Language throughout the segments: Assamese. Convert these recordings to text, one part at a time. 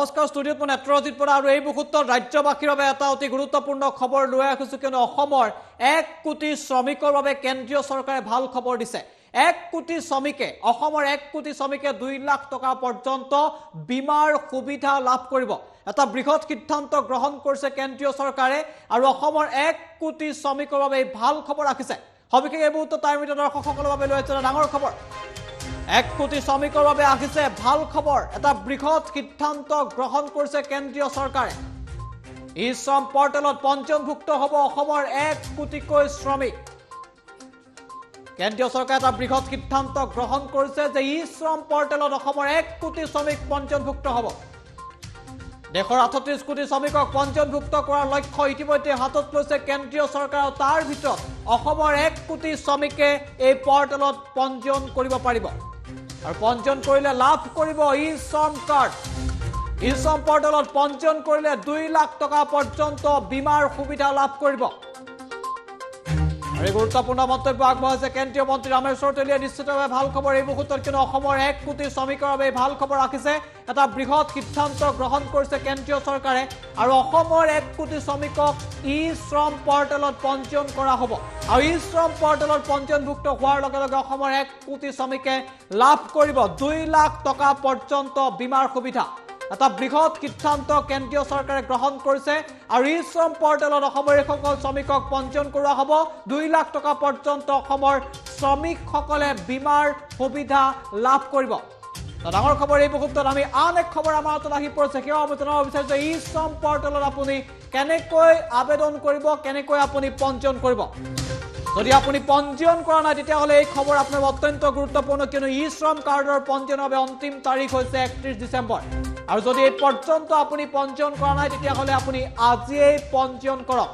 নমস্কাৰ ষ্টুডিঅ'ত মই নেত্ৰজিৎ বৰা আৰু এই মুহূৰ্তত ৰাজ্যবাসীৰ বাবে এটা অতি গুৰুত্বপূৰ্ণ খবৰ লৈ আহিছোঁ কিয়নো অসমৰ 1 কোটি শ্ৰমিকৰ বাবে কেন্দ্ৰীয় চৰকাৰে ভাল খবৰ দিছে 1 কোটি শ্ৰমিকে অসমৰ 1 কোটি শ্ৰমিকে 2 লাখ টকা পৰ্যন্ত বীমাৰ সুবিধা লাভ কৰিব এটা বৃহৎ সিদ্ধান্ত গ্ৰহণ কৰিছে কেন্দ্ৰীয় চৰকাৰে আৰু অসমৰ 1 কোটি শ্ৰমিকৰ বাবে ভাল খবৰ ৰাখিছে সবিশেষ এই মুহূৰ্তত টাইমিট দৰ্শকসকলৰ বাবে লৈ আহিছে ডাঙৰ খবৰ 1 কোটি শ্ৰমিকৰ বাবে আহিছে ভাল খবৰ এটা বৃহৎ সিদ্ধান্ত গ্ৰহণ কৰিছে কেন্দ্ৰীয় চৰকাৰে ই শ্ৰম পৰ্টেলত পঞ্জীয়নভুক্ত হ'ব অসমৰ 1 কোটিকৈ শ্ৰমিক কেন্দ্ৰীয় চৰকাৰে এটা বৃহৎ সিদ্ধান্ত গ্ৰহণ কৰিছে যে ই শ্ৰম পৰ্টেলত অসমৰ 1 কোটি শ্ৰমিক পঞ্জীয়নভুক্ত হ'ব দেশৰ 38 কোটি শ্ৰমিকক পঞ্জীয়নভুক্ত কৰাৰ লক্ষ্য ইতিমধ্যে হাতত লৈছে কেন্দ্ৰীয় চৰকাৰ তাৰ ভিতৰত অসমৰ 1 কোটি শ্ৰমিকে এই পৰ্টেলত পঞ্জীয়ন কৰিব পাৰিব আৰু পঞ্জীয়ন কৰিলে লাভ কৰিব ই শ্ৰম কাৰ্ড ই শ্ৰম পৰ্টেলত পঞ্জীয়ন কৰিলে 2 লাখ টকা পৰ্যন্ত বীমাৰ সুবিধা লাভ কৰিব আৰু গুৰুত্বপূৰ্ণ মন্তব্য আগবঢ়াইছে কেন্দ্ৰীয় মন্ত্ৰী ৰামেশ্বৰ তেলীয়ে নিশ্চিতভাৱে ভাল খবৰ এই মুহূৰ্তত কিয়নো অসমৰ 1 কোটি শ্ৰমিকৰ বাবে ভাল খবৰ ৰাখিছে এটা বৃহৎ সিদ্ধান্ত গ্ৰহণ কৰিছে কেন্দ্ৰীয় চৰকাৰে আৰু অসমৰ 1 কোটি শ্ৰমিকক ই শ্ৰম পৰ্টেলত পঞ্জীয়ন কৰা হ'ব আৰু ই শ্ৰম পৰ্টেলত পঞ্জীয়নভুক্ত হোৱাৰ লগে লগে অসমৰ 1 কোটি শ্ৰমিকে লাভ কৰিব 2 লাখ টকা পৰ্যন্ত বীমাৰ সুবিধা এটা বৃহৎ সিদ্ধান্ত কেন্দ্ৰীয় চৰকাৰে গ্ৰহণ কৰিছে আৰু ই শ্ৰম পৰ্টেলত অসমৰ সকল শ্ৰমিকক পঞ্জীয়ন কৰা হ'ব 2 লাখ টকা পৰ্যন্ত অসমৰ শ্ৰমিকসকলে বীমাৰ সুবিধা লাভ কৰিব ডাঙৰ খবৰ এই মুহূৰ্তত আমি আন এক খবৰ আমাৰ হাতত আহি পৰিছে কিয় আমি জনাব বিচাৰিছো ই শ্ৰম পৰ্টেলত আপুনি কেনেকৈ আবেদন কৰিব কেনেকৈ আপুনি পঞ্জীয়ন কৰিব যদি আপুনি পঞ্জীয়ন কৰা নাই তেতিয়াহ'লে এই খবৰ আপোনাৰ অত্যন্ত গুৰুত্বপূৰ্ণ কিয়নো ই শ্ৰম কাৰ্ডৰ পঞ্জীয়নৰ বাবে অন্তিম তাৰিখ হৈছে 31 ডিচেম্বৰ আৰু যদি এই পৰ্যন্ত আপুনি পঞ্জীয়ন কৰা নাই তেতিয়াহ'লে আপুনি আজিয়েই পঞ্জীয়ন কৰক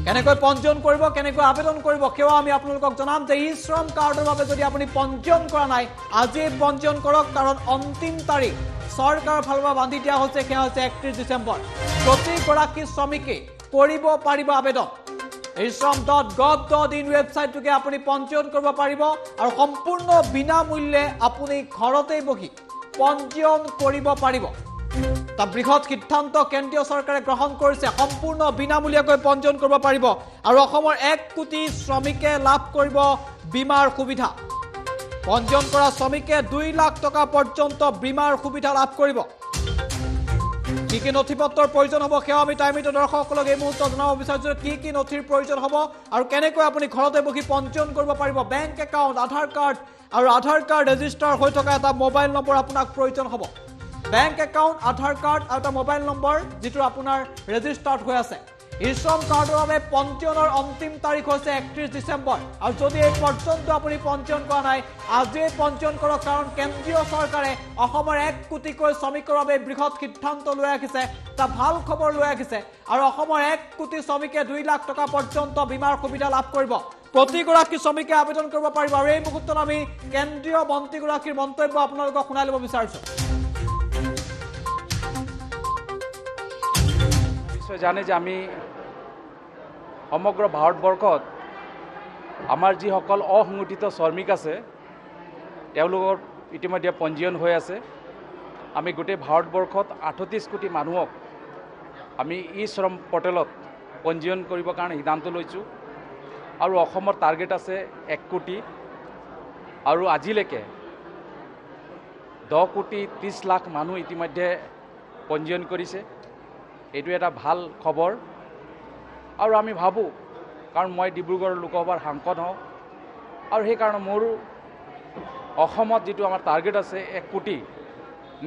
কেনেকৈ পঞ্জীয়ন কৰিব কেনেকৈ আবেদন কৰিব কিয় আমি আপোনালোকক জনাম যে ই শ্ৰম কাৰ্ডৰ বাবে যদি আপুনি পঞ্জীয়ন কৰা নাই আজিয়েই পঞ্জীয়ন কৰক কাৰণ অন্তিম তাৰিখ চৰকাৰৰ ফালৰ পৰা বান্ধি দিয়া হৈছে সেয়া হৈছে 31 ডিচেম্বৰ প্ৰতিগৰাকী শ্ৰমিকে কৰিব পাৰিব আবেদন ishram.gov.in ৱেবছাইটটোকে আপুনি পঞ্জীয়ন কৰিব পাৰিব আৰু সম্পূৰ্ণ বিনামূল্যে আপুনি ঘৰতেই বহি পঞ্জীয়ন কৰিব পাৰিব তা বৃহৎ সিদ্ধান্ত কেন্দ্ৰীয় চৰকাৰে গ্ৰহণ কৰিছে সম্পূৰ্ণ বিনামূলীয়াকৈ পঞ্জীয়ন কৰিব পাৰিব আৰু অসমৰ 1 কোটি শ্ৰমিকে লাভ কৰিব বীমাৰ সুবিধা পঞ্জীয়ন কৰা শ্ৰমিকে 2 লাখ টকা পৰ্যন্ত বীমাৰ সুবিধা লাভ কৰিব কি নথিপত্ৰৰ প্ৰয়োজন হ'ব সেয়া আমি টাইমিটৰ দৰ্শকসকলক এই মুহূৰ্তত জনাব বিচাৰিছোঁ কি নথিৰ প্ৰয়োজন হ'ব আৰু কেনেকৈ আপুনি ঘৰতে বহি পঞ্জীয়ন কৰিব পাৰিব বেংক একাউণ্ট আধাৰ কাৰ্ড আৰু আধাৰ কাৰ্ড ৰেজিষ্টাৰ হৈ থকা এটা মোবাইল নম্বৰ আপোনাক প্ৰয়োজন হ'ব বেংক একাউণ্ট আধাৰ কাৰ্ড আৰু এটা মোবাইল নম্বৰ যিটো আপোনাৰ ৰেজিষ্টাৰ্ড হৈ আছে ই শ্ৰম কাৰ্ডৰ বাবে পঞ্জীয়নৰ অন্তিম তাৰিখ হৈছে 31 ডিচেম্বৰ আৰু যদি এই পৰ্যন্ত আপুনি পঞ্জীয়ন কৰা নাই আজিয়েই পঞ্জীয়ন কৰক কাৰণ কেন্দ্ৰীয় চৰকাৰে অসমৰ 1 কোটিকৈ শ্ৰমিকৰ বাবে বৃহৎ সিদ্ধান্ত লৈ আহিছে এটা ভাল খবৰ লৈ আহিছে আৰু অসমৰ 1 কোটি শ্ৰমিকে 2 লাখ টকা পৰ্যন্ত বীমাৰ সুবিধা লাভ কৰিব প্ৰতিগৰাকী শ্ৰমিকে আবেদন কৰিব পাৰিব আৰু এই মুহূৰ্তত আমি কেন্দ্ৰীয় মন্ত্ৰীগৰাকীৰ মন্তব্য আপোনালোকক শুনাই ল'ব বিচাৰিছোঁ জানে যে আমি সমগ্ৰ ভাৰতবৰ্ষত আমাৰ যিসকল অসংগঠিত শ্ৰমিক আছে তেওঁলোকৰ ইতিমধ্যে পঞ্জীয়ন হৈ আছে আমি গোটেই ভাৰতবৰ্ষত 38 কোটি মানুহক আমি ই শ্ৰম পৰ্টেলত পঞ্জীয়ন কৰিবৰ কাৰণে সিদ্ধান্ত লৈছোঁ আৰু অসমৰ টাৰ্গেট আছে 1 কোটি আৰু আজিলৈকে 10 কোটি 30 লাখ মানুহ ইতিমধ্যে পঞ্জীয়ন কৰিছে এইটো এটা ভাল খবৰ আৰু আমি ভাবোঁ কাৰণ মই ডিব্ৰুগড় লোকসভাৰ সাংসদ হওঁ আৰু সেইকাৰণে মোৰ অসমত যিটো আমাৰ টাৰ্গেট আছে 1 কোটি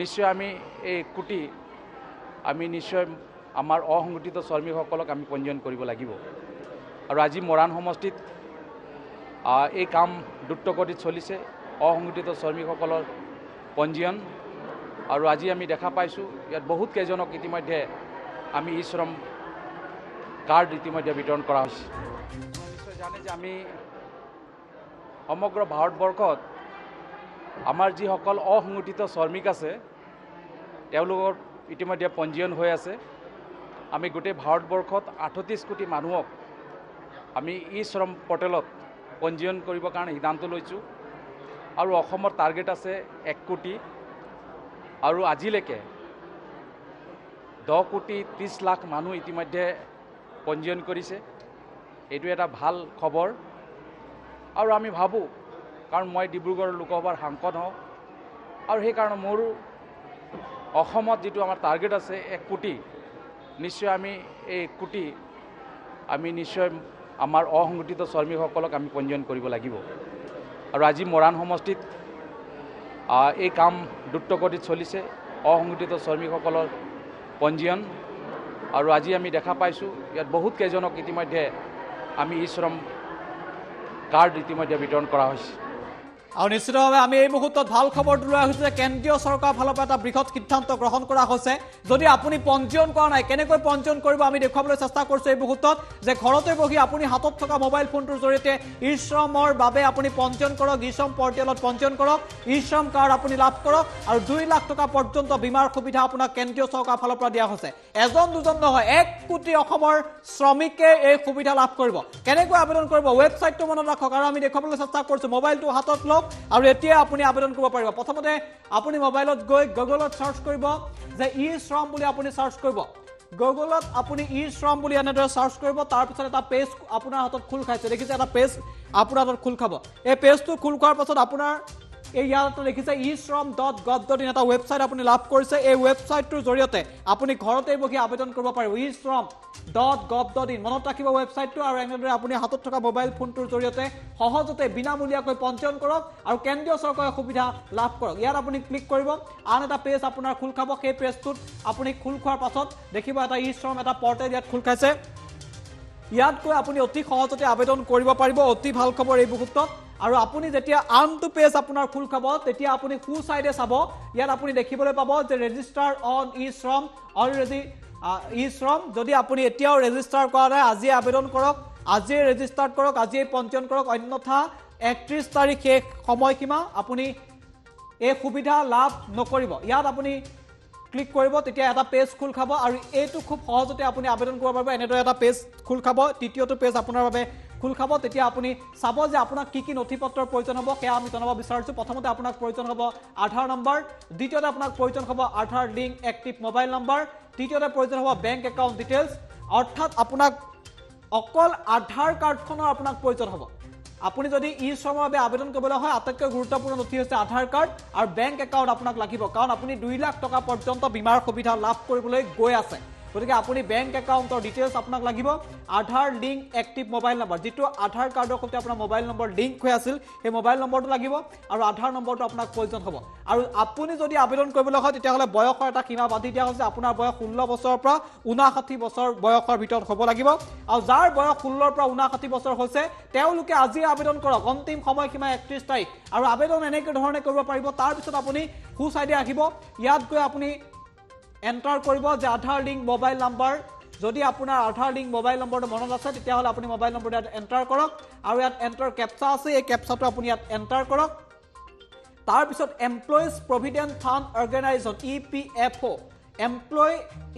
নিশ্চয় আমি এই 1 কোটি আমি নিশ্চয় আমাৰ অসংগঠিত শ্ৰমিকসকলক আমি পঞ্জীয়ন কৰিব লাগিব আৰু আজি মৰাণ সমষ্টিত এই কাম দ্ৰুতগতিত চলিছে অসংগঠিত শ্ৰমিকসকলৰ পঞ্জীয়ন আৰু আজি আমি দেখা পাইছোঁ ইয়াত বহুত কেইজনক ইতিমধ্যে আমি ই শ্ৰম কাৰ্ড ইতিমধ্যে বিতৰণ কৰা হৈছে নিশ্চয় জানে যে আমি সমগ্ৰ ভাৰতবৰ্ষত আমাৰ যিসকল অসংগঠিত শ্ৰমিক আছে তেওঁলোকৰ ইতিমধ্যে পঞ্জীয়ন হৈ আছে আমি গোটেই ভাৰতবৰ্ষত 38 কোটি মানুহক আমি ই শ্ৰম পৰ্টেলত পঞ্জীয়ন কৰিবৰ কাৰণে সিদ্ধান্ত লৈছোঁ আৰু অসমৰ টাৰ্গেট আছে 1 কোটি আৰু আজিলৈকে 10,30,00,000 মানুহ ইতিমধ্যে পঞ্জীয়ন কৰিছে। এইটো এটা ভাল খবৰ আৰু আমি ভাবোঁ, কাৰণ মই ডিব্ৰুগড় লোকসভাৰ সাংসদ হওঁ আৰু সেইকাৰণে মোৰ অসমত যিটো আমাৰ টাৰ্গেট আছে 1 কোটি, নিশ্চয় আমি এই 1 কোটি আমি নিশ্চয় আমাৰ অসংগঠিত শ্ৰমিকসকলক আমি পঞ্জীয়ন কৰিব লাগিব। আৰু আজি মৰাণ সমষ্টিত এই কাম দ্ৰুতগতিত চলিছে, অসংগঠিত শ্ৰমিকসকলৰ পঞ্জীয়ন। আৰু আজি আমি দেখা পাইছোঁ ইয়াত বহুত কেইজনক ইতিমধ্যে আমি ই শ্ৰম কাৰ্ড ইতিমধ্যে বিতৰণ কৰা হৈছে। আৰু নিশ্চিতভাৱে আমি এই মুহূৰ্তত ভাল খবৰটো লৈ আহিছোঁ যে কেন্দ্ৰীয় চৰকাৰৰ ফালৰ পৰা এটা বৃহৎ সিদ্ধান্ত গ্ৰহণ কৰা হৈছে। যদি আপুনি পঞ্জীয়ন কৰা নাই, কেনেকৈ পঞ্জীয়ন কৰিব আমি দেখুৱাবলৈ চেষ্টা কৰিছোঁ এই মুহূৰ্তত, যে ঘৰতে বহি আপুনি হাতত থকা মোবাইল ফোনটোৰ জৰিয়তে ই শ্ৰমৰ বাবে আপুনি পঞ্জীয়ন কৰক, ই শ্ৰম পৰ্টেলত পঞ্জীয়ন কৰক, ই শ্ৰম কাৰ্ড আপুনি লাভ কৰক আৰু 2 লাখ টকা পৰ্যন্ত বীমাৰ সুবিধা আপোনাক কেন্দ্ৰীয় চৰকাৰৰ ফালৰ পৰা দিয়া হৈছে। এজন দুজন নহয়, 1 কোটি অসমৰ শ্ৰমিকে এই সুবিধা লাভ কৰিব। কেনেকৈ আবেদন কৰিব, ৱেবছাইটটো মনত ৰাখক আৰু আমি দেখুৱাবলৈ চেষ্টা কৰিছোঁ। মোবাইলটো হাতত লওক আৰু এতিয়া আপুনি আবেদন কৰিব পাৰিব। প্ৰথমতে আপুনি মোবাইলত গৈ গুগলত সাৰ্চ কৰিব যে ই শ্ৰম বুলি আপুনি সাৰ্চ কৰিব। গুগলত আপুনি ই শ্ৰম বুলি এনেদৰে সাৰ্চ কৰিব, তাৰপিছত এটা পেজ আপোনাৰ হাতত খোল খাইছে, দেখিছে এটা পেজ আপোনাৰ হাতত খোল খাব। এই পেজটো খোল খোৱাৰ পাছত আপোনাৰ এই ইয়াত দেখিছে eShram.gov.in এটা ৱেবছাইট আপুনি লাভ কৰিছে। এই ৱেবছাইটটোৰ জৰিয়তে আপুনি ঘৰতে বহি আবেদন কৰিব পাৰিব, eShram.gov.in। মনত ৰাখিব ৱেবছাইটটো আৰু এনেদৰে আপুনি হাতত থকা মোবাইল ফোনটোৰ জৰিয়তে সহজতে বিনামূলীয়াকৈ পঞ্জীয়ন কৰক আৰু কেন্দ্ৰীয় চৰকাৰৰ সুবিধা লাভ কৰক। ইয়াত আপুনি ক্লিক কৰিব, আন এটা পেজ আপোনাৰ খোল খাব। সেই পেজটোত আপুনি খোল খোৱাৰ পাছত দেখিব এটা eShram এটা পৰ্টেল ইয়াত খোল খাইছে। ইয়াত গৈ আপুনি অতি সহজতে আবেদন কৰিব পাৰিব। অতি ভাল খবৰ এই মুহূৰ্তত। আৰু আপুনি যেতিয়া আনটো পেজ আপোনাৰ খোল খাব, তেতিয়া আপুনি সু সাইডে চাব, ইয়াত আপুনি দেখিবলৈ পাব যে register on eShram already eShram। যদি আপুনি এতিয়াও ৰেজিষ্টাৰ কৰা নাই, আজি আবেদন কৰক, আজিয়ে ৰেজিষ্টাৰ কৰক, আজিয়ে পঞ্জীয়ন কৰক, অন্যথা 31 তাৰিখ শেষ সময়সীমা, আপুনি এই সুবিধা লাভ নকৰিব। ইয়াত আপুনি ক্লিক কৰিব, তেতিয়া এটা পেজ খোল খাব আৰু এইটো খুব সহজতে আপুনি আবেদন কৰিব পাৰিব। এনেদৰে এটা পেজ খোল খাব, তৃতীয়টো পেজ আপোনাৰ বাবে খোল খাব। তেতিয়া আপুনি চাব যে আপোনাক কি কি নথিপত্ৰৰ প্ৰয়োজন হ'ব, সেয়া আমি জনাব বিচাৰিছোঁ। প্ৰথমতে আপোনাক প্ৰয়োজন হ'ব আধাৰ নম্বৰ, দ্বিতীয়তে আপোনাক প্ৰয়োজন হ'ব আধাৰ লিংক এক্টিভ মোবাইল নম্বৰ, তৃতীয়তে প্ৰয়োজন হ'ব বেংক একাউণ্ট ডিটেইলছ, অৰ্থাৎ আপোনাক অকল আধাৰ কাৰ্ডখনৰ আপোনাক প্ৰয়োজন হ'ব। আপুনি যদি eShramৰ বাবে আবেদন কৰিবলৈ হয়, আটাইতকৈ গুৰুত্বপূৰ্ণ নথি হৈছে আধাৰ কাৰ্ড আৰু বেংক একাউণ্ট আপোনাক লাগিব, কাৰণ আপুনি 2 লাখ টকা পৰ্যন্ত বীমাৰ সুবিধা লাভ কৰিবলৈ গৈ আছে। গতিকে আপুনি বেংক একাউণ্টৰ ডিটেইলছ আপোনাক লাগিব, আধাৰ লিংক এক্টিভ মোবাইল নম্বৰ, যিটো আধাৰ কাৰ্ডৰ সৈতে আপোনাৰ মোবাইল নম্বৰ লিংক হৈ আছিল, সেই মোবাইল নম্বৰটো লাগিব আৰু আধাৰ নম্বৰটো আপোনাক প্ৰয়োজন হ'ব। আৰু আপুনি যদি আবেদন কৰিবলৈ হয়, তেতিয়াহ'লে বয়সৰ এটা সীমা বান্ধি দিয়া হৈছে। আপোনাৰ বয়স 16 বছৰৰ পৰা 59 বছৰ বয়সৰ ভিতৰত হ'ব লাগিব। আৰু যাৰ বয়স 16ৰ পৰা 59 বছৰ হৈছে, তেওঁলোকে আজি আবেদন কৰক। অন্তিম সময়সীমা 31 তাৰিখ। আৰু আবেদন এনেকৈ ধৰণে কৰিব পাৰিব। তাৰপিছত আপুনি সু চাইডে আহিব, ইয়াত গৈ আপুনি এণ্টাৰ কৰিব যে আধাৰ লিংক মোবাইল নম্বৰ। যদি আপোনাৰ আধাৰ লিংক মোবাইল নম্বৰটো মনত আছে, তেতিয়াহ'লে আপুনি মোবাইল নম্বৰটো ইয়াত এণ্টাৰ কৰক আৰু ইয়াত এণ্টাৰ কেপচা আছে, এই কেপচাটো আপুনি ইয়াত এণ্টাৰ কৰক। তাৰপিছত employees provident fund organisation EPFO, employee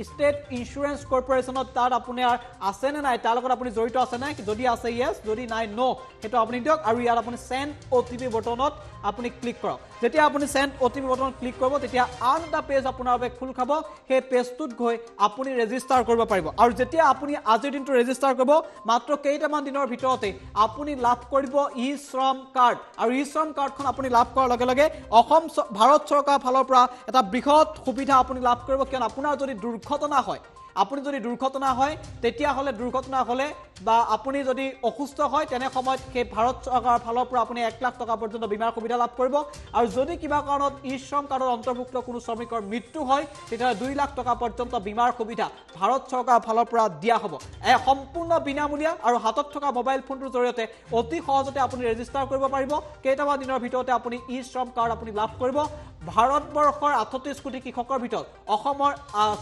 state insurance কৰ্পৰেশ্যনত তাত আপোনাৰ আছে নে নাই, তাৰ লগত আপুনি জড়িত আছে নাই, যদি আছে ইয়েছ, যদি নাই ন', সেইটো আপুনি দিয়ক। আৰু ইয়াত আপুনি চেণ্ড OTP বটনত আপুনি ক্লিক কৰক। যেতিয়া আপুনি চেণ্ড OTP বটনত ক্লিক কৰিব, তেতিয়া আন এটা পেজ আপোনাৰ বাবে খোল খাব। সেই পেজটোত গৈ আপুনি ৰেজিষ্টাৰ কৰিব পাৰিব। আৰু যেতিয়া আপুনি আজিৰ দিনটো ৰেজিষ্টাৰ কৰিব, মাত্ৰ কেইটামান দিনৰ ভিতৰতে আপুনি লাভ কৰিব eShram কাৰ্ড। আৰু eShram কাৰ্ডখন আপুনি লাভ কৰাৰ লগে লগে ভাৰত চৰকাৰৰ ফালৰ পৰা এটা বৃহৎ সুবিধা আপুনি লাভ কৰিব। কিয়নো আপোনাৰ যদি দুৰ্ঘটনা হয়, তেতিয়াহ'লে দুৰ্ঘটনা হ'লে বা আপুনি যদি অসুস্থ হয়, তেনে সময়ত সেই ভাৰত চৰকাৰৰ ফালৰ পৰা আপুনি 1 লাখ টকা পৰ্যন্ত বীমাৰ সুবিধা লাভ কৰিব। আৰু যদি কিবা কাৰণত eShram কাৰ্ডৰ অন্তৰ্ভুক্ত কোনো শ্ৰমিকৰ মৃত্যু হয়, তেতিয়াহ'লে 2 লাখ টকা পৰ্যন্ত বীমাৰ সুবিধা ভাৰত চৰকাৰৰ ফালৰ পৰা দিয়া হ'ব। সম্পূৰ্ণ বিনামূলীয়া আৰু হাতত থকা মোবাইল ফোনটোৰ জৰিয়তে অতি সহজতে আপুনি ৰেজিষ্টাৰ কৰিব পাৰিব। কেইটামান দিনৰ ভিতৰতে আপুনি eShram কাৰ্ড আপুনি লাভ কৰিব। ভাৰতবৰ্ষৰ 38 কোটি কৃষকৰ ভিতৰত অসমৰ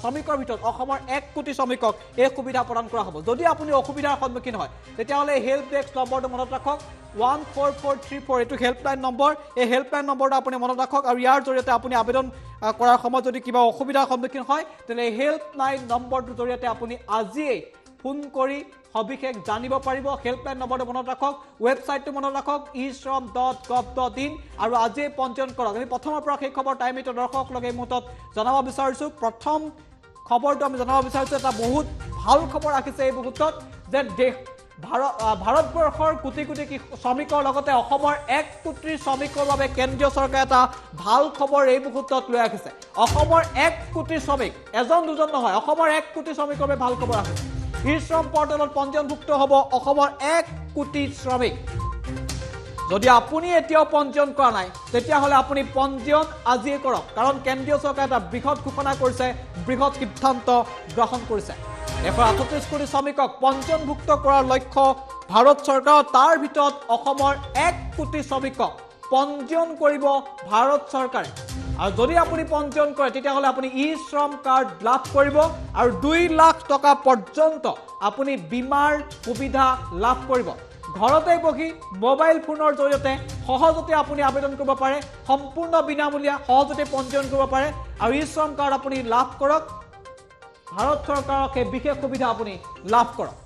শ্ৰমিকৰ ভিতৰত অসমৰ 1 কোটি শ্ৰমিকক এই সুবিধা প্ৰদান কৰা হ'ব। যদি আপুনি অসুবিধাৰ সন্মুখীন হয়, তেতিয়াহ'লে হেল্প ডেস্ক নম্বৰটো মনত ৰাখক, 14434, এইটো হেল্পলাইন নম্বৰ। এই হেল্পলাইন নম্বৰটো আপুনি মনত ৰাখক আৰু ইয়াৰ জৰিয়তে আপুনি আবেদন কৰাৰ সময়ত যদি কিবা অসুবিধাৰ সন্মুখীন হয়, তেতিয়াহ'লে হেল্পলাইন নম্বৰটোৰ জৰিয়তে আপুনি আজিয়েই ফোন কৰি সবিশেষ জানিব পাৰিব। হেল্পলাইন নম্বৰটো মনত ৰাখক, ৱেবছাইটটো মনত ৰাখক eShram.gov.in আৰু আজিয়েই পঞ্জীয়ন কৰক। আমি প্ৰথমৰ পৰা শেষ খবৰ টাইম এইটো দৰ্শকক লগে এই মুহূৰ্তত জনাব বিচাৰিছোঁ। প্ৰথম খবৰটো আমি জনাব বিচাৰিছোঁ এটা বহুত ভাল খবৰ ৰাখিছে এই মুহূৰ্তত যে ভাৰতবৰ্ষৰ কোটি কোটি শ্ৰমিকৰ লগতে অসমৰ 1 কোটি শ্ৰমিকৰ বাবে কেন্দ্ৰীয় চৰকাৰে এটা ভাল খবৰ এই মুহূৰ্তত লৈ ৰাখিছে অসমৰ 1 কোটি শ্ৰমিক এজন দুজন নহয় অসমৰ 1 কোটি শ্ৰমিকৰ বাবে ভাল খবৰ ৰাখিছে ই-শ্ৰম পৰ্টেলত পঞ্জীয়নভুক্ত হ'ব অসমৰ 1 কোটি শ্ৰমিক যদি আপুনি এতিয়াও পঞ্জীয়ন কৰা নাই তেতিয়াহ'লে আপুনি পঞ্জীয়ন আজিয়ে কৰক কাৰণ কেন্দ্ৰীয় চৰকাৰে এটা বৃহৎ ঘোষণা কৰিছে বৃহৎ সিদ্ধান্ত গ্ৰহণ কৰিছে 138 কোটি শ্ৰমিকক পঞ্জীয়নভুক্ত কৰাৰ লক্ষ্য ভাৰত চৰকাৰ তাৰ ভিতৰত অসমৰ 1 কোটি শ্ৰমিকক পঞ্জীয়ন কৰিব ভাৰত চৰকাৰে আৰু যদি আপুনি পঞ্জীয়ন কৰে তেতিয়াহ'লে আপুনি ই-শ্ৰম কাৰ্ড লাভ কৰিব আৰু 2 লাখ টকা পৰ্যন্ত আপুনি বীমাৰ সুবিধা লাভ কৰিব ঘৰতে বহি মোবাইল ফোনৰ জৰিয়তে সহজতে আপুনি আবেদন কৰিব পাৰে সম্পূৰ্ণ বিনামূলীয়া সহজতে পঞ্জীয়ন কৰিব পাৰে আৰু ই-শ্ৰম কাৰ্ড আপুনি লাভ কৰক ভাৰত চৰকাৰৰ বিশেষ সুবিধা আপুনি লাভ কৰক